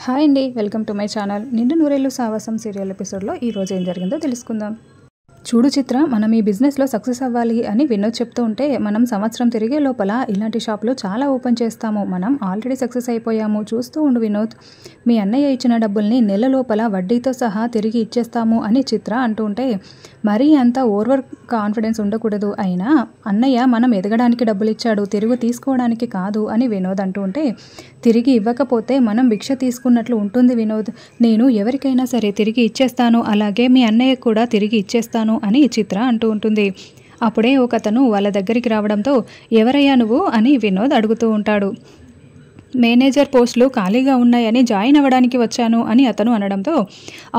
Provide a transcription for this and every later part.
Hi అండి, welcome to my channel. నిండు నూరేళ్ళు సావాసం సీరియల్ ఎపిసోడ్లో ఈరోజు ఏం జరిగిందో తెలుసుకుందాం. చూడు చిత్ర, మనం ఈ బిజినెస్లో సక్సెస్ అవ్వాలి అని వినోద్ చెప్తూ ఉంటే, మనం సంవత్సరం తిరిగే లోపల ఇలాంటి షాపులు చాలా ఓపెన్ చేస్తాము. మనం ఆల్రెడీ సక్సెస్ అయిపోయాము. చూస్తూ ఉండు వినోద్, మీ అన్నయ్య ఇచ్చిన డబ్బుల్ని నెల లోపల వడ్డీతో సహా తిరిగి ఇచ్చేస్తాము అని చిత్ర అంటూ ఉంటే, మరీ అంత ఓవర్ కాన్ఫిడెన్స్ ఉండకూడదు. అయినా అన్నయ్య మనం ఎదగడానికి డబ్బులు ఇచ్చాడు, తిరిగి తీసుకోవడానికి కాదు అని వినోద్ అంటూ ఉంటే, తిరిగి ఇవ్వకపోతే మనం భిక్ష తీసుకున్నట్లు ఉంటుంది వినోద్. నేను ఎవరికైనా సరే తిరిగి ఇచ్చేస్తాను, అలాగే మీ అన్నయ్య కూడా తిరిగి ఇచ్చేస్తాను అని చిత్ర అంటూ ఉంటుంది. అప్పుడే ఒకతను వాళ్ళ దగ్గరికి రావడంతో, ఎవరయ్యా నువ్వు అని వినోద్ అడుగుతూ ఉంటాడు. మేనేజర్ పోస్టులు ఖాళీగా ఉన్నాయని జాయిన్ అవ్వడానికి వచ్చాను అని అతను అనడంతో,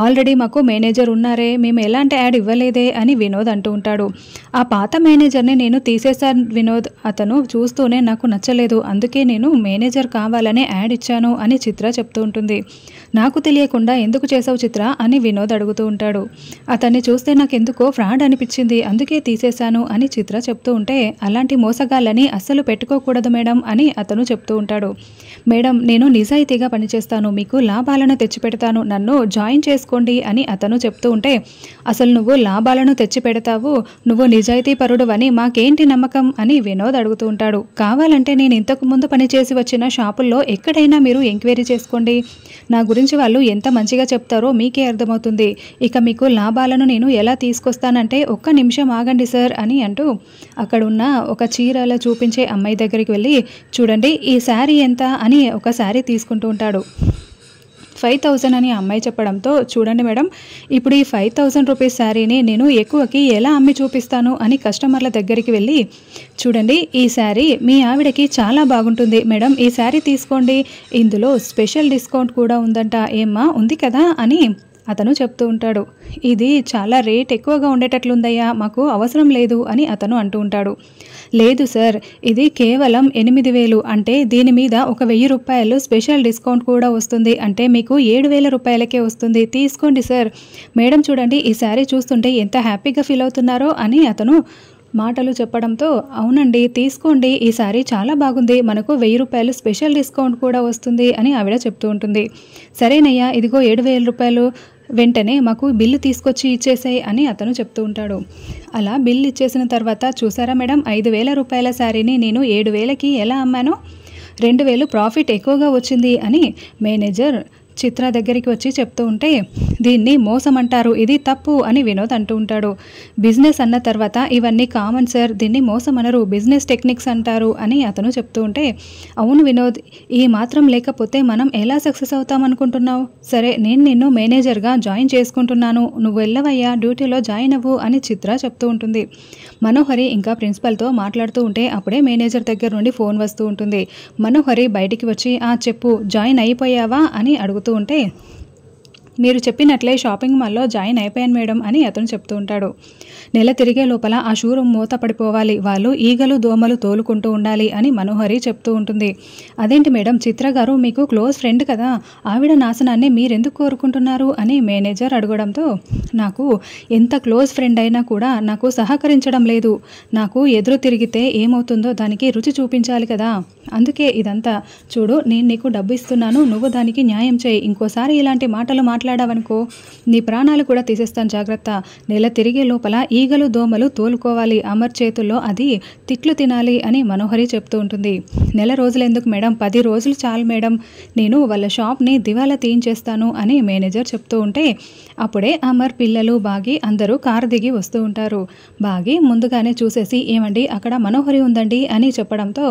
ఆల్రెడీ మాకు మేనేజర్ ఉన్నారే, మేము ఎలాంటి యాడ్ ఇవ్వలేదే అని వినోద్ అంటూ ఉంటాడు. ఆ పాత మేనేజర్ని నేను తీసేశాను వినోద్, అతను చూస్తూనే నాకు నచ్చలేదు, అందుకే నేను మేనేజర్ కావాలనే యాడ్ ఇచ్చాను అని చిత్ర చెప్తూ ఉంటుంది. నాకు తెలియకుండా ఎందుకు చేసావు చిత్ర అని వినోద్ అడుగుతూ ఉంటాడు. అతన్ని చూస్తే నాకు ఎందుకో ఫ్రాడ్ అనిపించింది, అందుకే తీసేశాను అని చిత్ర చెప్తూ ఉంటే, అలాంటి మోసగాళ్ళని అస్సలు పెట్టుకోకూడదు మేడం అని అతను చెప్తూ ఉంటాడు. మేడం, నేను నిజాయితీగా పనిచేస్తాను, మీకు లాభాలను తెచ్చిపెడతాను, నన్ను జాయిన్ చేసుకోండి అని అతను చెప్తూ ఉంటే, అసలు నువ్వు లాభాలను తెచ్చిపెడతావు, నువ్వు నిజాయితీ పరుడువని మాకేంటి నమ్మకం అని వినోద్ అడుగుతూ ఉంటాడు. కావాలంటే నేను ఇంతకు ముందు పనిచేసి వచ్చిన షాపుల్లో ఎక్కడైనా మీరు ఎంక్వైరీ చేసుకోండి, నా గురించి వాళ్ళు ఎంత మంచిగా చెప్తారో మీకే అర్థమవుతుంది. ఇక మీకు లాభాలను నేను ఎలా తీసుకొస్తానంటే, ఒక్క నిమిషం ఆగండి సార్ అని అంటూ అక్కడున్న ఒక చీరల చూపించే అమ్మాయి దగ్గరికి వెళ్ళి, చూడండి ఈ శారీ ఎంత అని ఒక శారీ తీసుకుంటూ ఉంటాడు. 5,000 అని అమ్మాయి చెప్పడంతో, చూడండి మేడం, ఇప్పుడు ఈ 5,000 రూపీస్ శారీని నేను ఎక్కువకి ఎలా అమ్మి చూపిస్తాను అని కస్టమర్ల దగ్గరికి వెళ్ళి, చూడండి ఈ శారీ మీ ఆవిడకి చాలా బాగుంటుంది మేడం, ఈ శారీ తీసుకోండి, ఇందులో స్పెషల్ డిస్కౌంట్ కూడా ఉందంట, ఏమ్మా ఉంది కదా అని అతను చెప్తూ ఉంటాడు. ఇది చాలా రేట్ ఎక్కువగా ఉండేటట్లుందయ్యా, మాకు అవసరం లేదు అని అతను అంటూ ఉంటాడు. లేదు సార్, ఇది కేవలం 8,000, అంటే దీని మీద ఒక 1,000 రూపాయలు స్పెషల్ డిస్కౌంట్ కూడా వస్తుంది, అంటే మీకు 7,000 రూపాయలకే వస్తుంది, తీసుకోండి సార్. మేడం చూడండి ఈ శారీ చూస్తుంటే ఎంత హ్యాపీగా ఫీల్ అవుతున్నారో అని అతను మాటలు చెప్పడంతో, అవునండి తీసుకోండి, ఈ శారీ చాలా బాగుంది, మనకు 1,000 రూపాయలు స్పెషల్ డిస్కౌంట్ కూడా వస్తుంది అని ఆవిడ చెప్తూ ఉంటుంది. సరేనయ్యా, ఇదిగో 7,000 రూపాయలు, వెంటనే మాకు బిల్లు తీసుకొచ్చి ఇచ్చేసాయి అని అతను చెప్తూ ఉంటాడు. అలా బిల్లు ఇచ్చేసిన తర్వాత, చూసారా మేడం, 5,000 రూపాయల శారీని నేను 7,000కి ఎలా అమ్మానో, 2,000 ప్రాఫిట్ ఎక్కువగా వచ్చింది అని మేనేజర్ చిత్ర దగ్గరికి వచ్చి చెప్తూ ఉంటే, దీన్ని మోసం అంటారు, ఇది తప్పు అని వినోద్ అంటూ ఉంటాడు. బిజినెస్ అన్న తర్వాత ఇవన్నీ కామన్ సార్, దీన్ని మోసం అనరు, బిజినెస్ టెక్నిక్స్ అంటారు అని అతను చెప్తూ ఉంటే, అవును వినోద్, ఈ మాత్రం లేకపోతే మనం ఎలా సక్సెస్ అవుతాం అనుకుంటున్నావు? సరే, నేను నిన్ను మేనేజర్గా జాయిన్ చేసుకుంటున్నాను, నువ్వు వెళ్ళవయ్యా, డ్యూటీలో జాయిన్ అవ్వు అని చిత్ర చెప్తూ ఉంటుంది. మనోహరి ఇంకా ప్రిన్సిపల్తో మాట్లాడుతూ ఉంటే, అప్పుడే మేనేజర్ దగ్గర నుండి ఫోన్ వస్తూ ఉంటుంది. మనోహరి బయటికి వచ్చి, చెప్పు, జాయిన్ అయిపోయావా అని అడుగుతూ ఉంటే, మీరు చెప్పినట్లే షాపింగ్ మాల్లో జాయిన్ అయిపోయాను మేడం అని అతను చెప్తూ ఉంటాడు. నెల తిరిగే లోపల ఆ షోరూమ్ మూత పడిపోవాలి, వాళ్ళు ఈగలు దోమలు తోలుకుంటూ ఉండాలి అని మనోహరి చెప్తూ ఉంటుంది. అదేంటి మేడం, చిత్ర గారు మీకు క్లోజ్ ఫ్రెండ్ కదా, ఆవిడ నాశనాన్ని మీరెందుకు కోరుకుంటున్నారు అని మేనేజర్ అడగడంతో, నాకు ఎంత క్లోజ్ ఫ్రెండ్ అయినా కూడా నాకు సహకరించడం లేదు, నాకు ఎదురు తిరిగితే ఏమవుతుందో దానికి రుచి చూపించాలి కదా, అందుకే ఇదంతా. చూడు, నేను నీకు డబ్బు ఇస్తున్నాను, నువ్వు దానికి న్యాయం చేయి, ఇంకోసారి ఇలాంటి మాటలు మాట్లాడావనుకో నీ ప్రాణాలు కూడా తీసేస్తాను, జాగ్రత్త. నెల తిరిగే లోపల ఈగలు దోమలు తోలుకోవాలి, అమర్ చేతుల్లో అది తిట్లు తినాలి అని మనోహరి చెప్తూ ఉంటుంది. నెల రోజులు ఎందుకు మేడం, 10 రోజులు చాలు మేడం, నేను వాళ్ళ షాప్ని దివాలా తీయించేస్తాను అని మేనేజర్ చెప్తూ ఉంటే, అప్పుడే అమర్, పిల్లలు, బాగి అందరూ కారు దిగి వస్తూ ఉంటారు. బాగి ముందుగానే చూసేసి, ఏమండి అక్కడ మనోహరి ఉందండి అని చెప్పడంతో,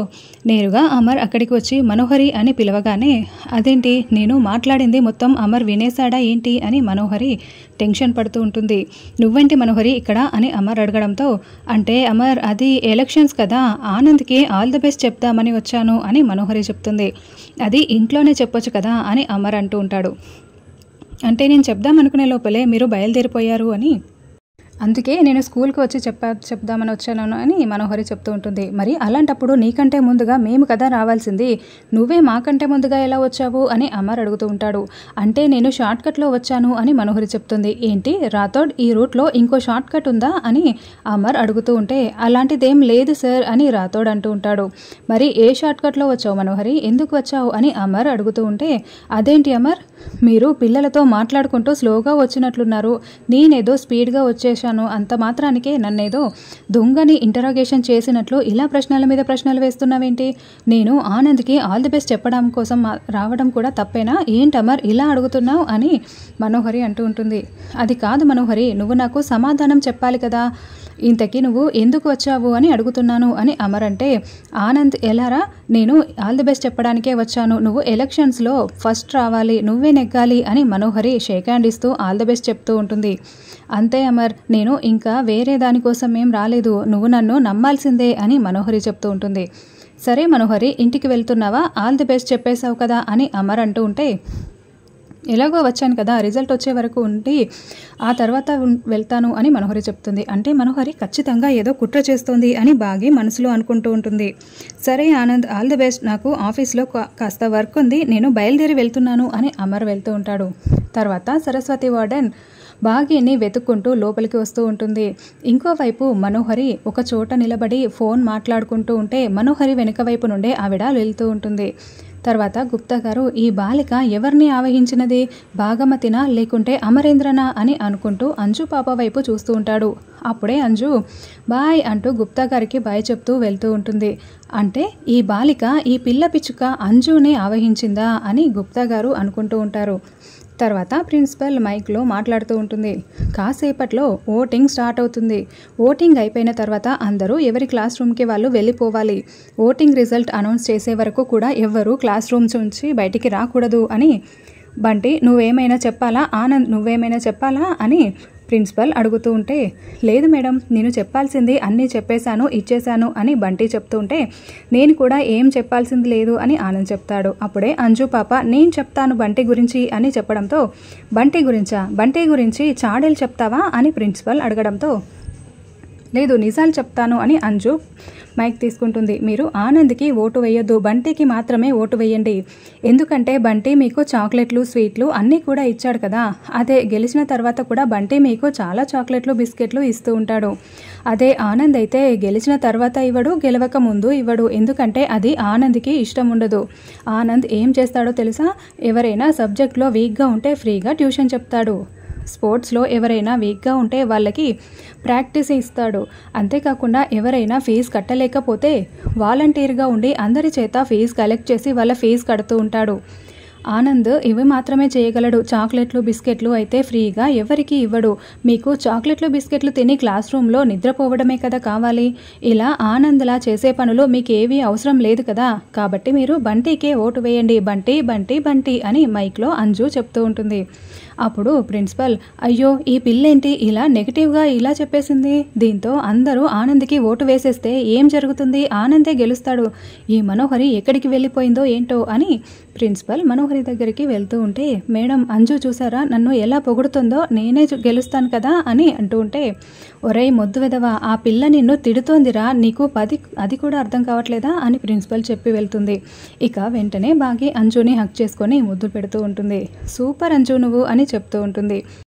నేరుగా అమర్ అక్కడికి వచ్చి మనోహరి అని పిలవగానే, అదేంటి నేను మాట్లాడింది మొత్తం అమర్ వినేశాడా ఏంటి అని మనోహరి టెన్షన్ పడుతూ ఉంటుంది. నువ్వేంటి మనోహరి ఇక్కడ అని అమర్ అడగడంతో, అంటే అమర్ అది ఎలక్షన్స్ కదా, ఆనంద్కి ఆల్ ది బెస్ట్ చెప్దామని వచ్చాను అని మనోహరి చెప్తుంది. అది ఇంట్లోనే చెప్పొచ్చు కదా అని అమర్ అంటూ ఉంటాడు. అంటే నేను చెప్దామనుకునే లోపలే మీరు బయలుదేరిపోయారు అని అందుకే నేను స్కూల్కి వచ్చి చెప్దామని వచ్చాను అని మనోహరి చెప్తూ ఉంటుంది. మరి అలాంటప్పుడు నీకంటే ముందుగా మేము కదా రావాల్సింది, నువ్వే మాకంటే ముందుగా ఎలా వచ్చావు అని అమర్ అడుగుతూ ఉంటాడు. అంటే నేను షార్ట్ కట్లో వచ్చాను అని మనోహరి చెప్తుంది. ఏంటి రాథోడ్, ఈ రూట్లో ఇంకో షార్ట్ కట్ ఉందా అని అమర్ అడుగుతూ ఉంటే, అలాంటిదేం లేదు సార్ అని రాథోడ్ అంటూ ఉంటాడు. మరి ఏ షార్ట్ కట్లో వచ్చావు మనోహరి, ఎందుకు వచ్చావు అని అమర్ అడుగుతూ ఉంటే, అదేంటి అమర్, మీరు పిల్లలతో మాట్లాడుకుంటూ స్లోగా వచ్చినట్లున్నారు, నేనేదో స్పీడ్గా వచ్చేసాను, అంత మాత్రానికే నన్నేదో దొంగని ఇంటరాగేషన్ చేసినట్లు ఇలా ప్రశ్నల మీద ప్రశ్నలు వేస్తున్నావేంటి, నేను ఆనంద్కి ఆల్ ది బెస్ట్ చెప్పడం కోసం రావడం కూడా తప్పేనా, ఏంటమర్ ఇలా అడుగుతున్నావు అని మనోహరి అంటూ ఉంటుంది. అది కాదు మనోహరి, నువ్వు నాకు సమాధానం చెప్పాలి కదా, ఇంతకీ నువ్వు ఎందుకు వచ్చావు అని అడుగుతున్నాను అని అమర్ అంటే, ఆనంద్ ఎలారా, నేను ఆల్ ది బెస్ట్ చెప్పడానికే వచ్చాను, నువ్వు ఎలక్షన్స్లో ఫస్ట్ రావాలి, నువ్వే నెగ్గాలి అని మనోహరి షేక్ హ్యాండ్ ఇస్తూ ఆల్ ది బెస్ట్ చెప్తూ ఉంటుంది. అంతే అమర్, నేను ఇంకా వేరే దానికోసం ఏం రాలేదు, నువ్వు నన్ను నమ్మాల్సిందే అని మనోహరి చెప్తూ ఉంటుంది. సరే మనోహరి, ఇంటికి వెళ్తున్నావా, ఆల్ ది బెస్ట్ చెప్పేశావు కదా అని అమర్ అంటూ ఉంటే, ఎలాగో వచ్చాను కదా, రిజల్ట్ వచ్చే వరకు ఉండి ఆ తర్వాత వెళ్తాను అని మనోహరి చెప్తుంది. అంటే మనోహరి ఖచ్చితంగా ఏదో కుట్ర చేస్తోంది అని బాగా మనసులో అనుకుంటూ ఉంటుంది. సరే ఆనంద్, ఆల్ ది బెస్ట్, నాకు ఆఫీస్లో కాస్త వర్క్ ఉంది, నేను బయలుదేరి వెళ్తున్నాను అని అమర్ వెళ్తూ ఉంటాడు. తర్వాత సరస్వతి వార్డెన్ బాగీని వెతుక్కుంటూ లోపలికి వస్తూ ఉంటుంది. ఇంకోవైపు మనోహరి ఒక చోట నిలబడి ఫోన్ మాట్లాడుకుంటూ ఉంటే మనోహరి వెనుక వైపు నుండే ఆవిడ వెళ్తూ ఉంటుంది. తర్వాత గుప్తా గారు, ఈ బాలిక ఎవరిని ఆవహించినది, భాగమతినా లేకుంటే అమరేంద్రనా అని అనుకుంటూ అంజు పాప వైపు చూస్తూ ఉంటాడు. అప్పుడే అంజు బాయ్ అంటూ గుప్తా గారికి బాయ్ చెప్తూ వెళ్తూ ఉంటుంది. అంటే ఈ బాలిక, ఈ పిల్ల పిచ్చుక అంజుని ఆవహించిందా అని గుప్తా గారు అనుకుంటూ ఉంటారు. తర్వాత ప్రిన్సిపల్ మైక్లో మాట్లాడుతూ ఉంటుంది. కాసేపట్లో ఓటింగ్ స్టార్ట్ అవుతుంది, ఓటింగ్ అయిపోయిన తర్వాత అందరూ ఎవరి క్లాస్ రూమ్కి వాళ్ళు వెళ్ళిపోవాలి, ఓటింగ్ రిజల్ట్ అనౌన్స్ చేసే వరకు కూడా ఎవ్వరూ క్లాస్ రూమ్స్ నుంచి బయటికి రాకూడదు అని. బంటి, నువ్వేమైనా చెప్పాలా, ఆనంద్ నువ్వేమైనా చెప్పాలా అని ప్రిన్సిపల్ అడుగుతూ ఉంటే, లేదు మేడం, నేను చెప్పాల్సింది అన్నీ చెప్పేశాను, ఇచ్చేశాను అని బంటి చెప్తూ ఉంటే, నేను కూడా ఏం చెప్పాల్సింది లేదు అని ఆనంద్ చెప్తాడు. అప్పుడే అంజు పాప, నేను చెప్తాను బంటి గురించి అని చెప్పడంతో, బంటి గురించా, బంటి గురించి చాడీలు చెప్తావా అని ప్రిన్సిపల్ అడగడంతో, లేదు నిజాలు చెప్తాను అని అంజు మైక్ తీసుకుంటుంది. మీరు ఆనంద్కి ఓటు వేయొద్దు, బంటికి మాత్రమే ఓటు వేయండి, ఎందుకంటే బంటి మీకు చాక్లెట్లు స్వీట్లు అన్నీ కూడా ఇచ్చాడు కదా, అదే గెలిచిన తర్వాత కూడా బంటి మీకు చాలా చాక్లెట్లు బిస్కెట్లు ఇస్తూ ఉంటాడు. అదే ఆనంద్ అయితే గెలిచిన తర్వాత ఇవ్వడు, గెలవక ముందు ఇవ్వడు, ఎందుకంటే అది ఆనంద్కి ఇష్టం ఉండదు. ఆనంద్ ఏం చేస్తాడో తెలుసా, ఎవరైనా సబ్జెక్ట్లో వీక్గా ఉంటే ఫ్రీగా ట్యూషన్ చెప్తాడు, స్పోర్ట్స్లో ఎవరైనా వీక్గా ఉంటే వాళ్ళకి ప్రాక్టీస్ ఇస్తాడు, అంతేకాకుండా ఎవరైనా ఫీజు కట్టలేకపోతే వాలంటీర్గా ఉండి అందరి చేత ఫీజు కలెక్ట్ చేసి వాళ్ళ ఫీజు కడుతూ ఉంటాడు. ఆనంద్ ఇవి మాత్రమే చేయగలడు, చాక్లెట్లు బిస్కెట్లు అయితే ఫ్రీగా ఎవరికి ఇవ్వడు, మీకు చాక్లెట్లు బిస్కెట్లు తిని క్లాస్ రూమ్లో నిద్రపోవడమే కదా కావాలి, ఇలా ఆనంద్లా చేసే పనులు మీకు ఏవీ అవసరం లేదు కదా, కాబట్టి మీరు బంటికే ఓటు వేయండి, బంటి బంటి బంటి అని మైక్లో అంజు చెప్తూ ఉంటుంది. అప్పుడు ప్రిన్సిపల్, అయ్యో ఈ పిల్లేంటి ఇలా నెగిటివ్గా ఇలా చెప్పేసింది, దీంతో అందరూ ఆనంద్కి ఓటు వేసేస్తే ఏం జరుగుతుంది, ఆనందే గెలుస్తాడు, ఈ మనోహరి ఎక్కడికి వెళ్ళిపోయిందో ఏంటో అని ప్రిన్సిపల్ మనోహరి దగ్గరికి వెళ్తూ ఉంటే, మేడం అంజు చూసారా నన్ను ఎలా పొగుడుతుందో, నేనే గెలుస్తాను కదా అని అంటూ ఉంటే, ఒరేయ్ మొద్దు వెదవా, ఆ పిల్ల నిన్ను తిడుతోందిరా, నీకు అది కూడా అర్థం కావట్లేదా అని ప్రిన్సిపల్ చెప్పి వెళ్తుంది. ఇక వెంటనే బాగి అంజుని హక్ చేసుకొని ముద్దు పెడుతూ ఉంటుంది. సూపర్ అంజు నువ్వు అని చెప్తూ ఉంటుంది.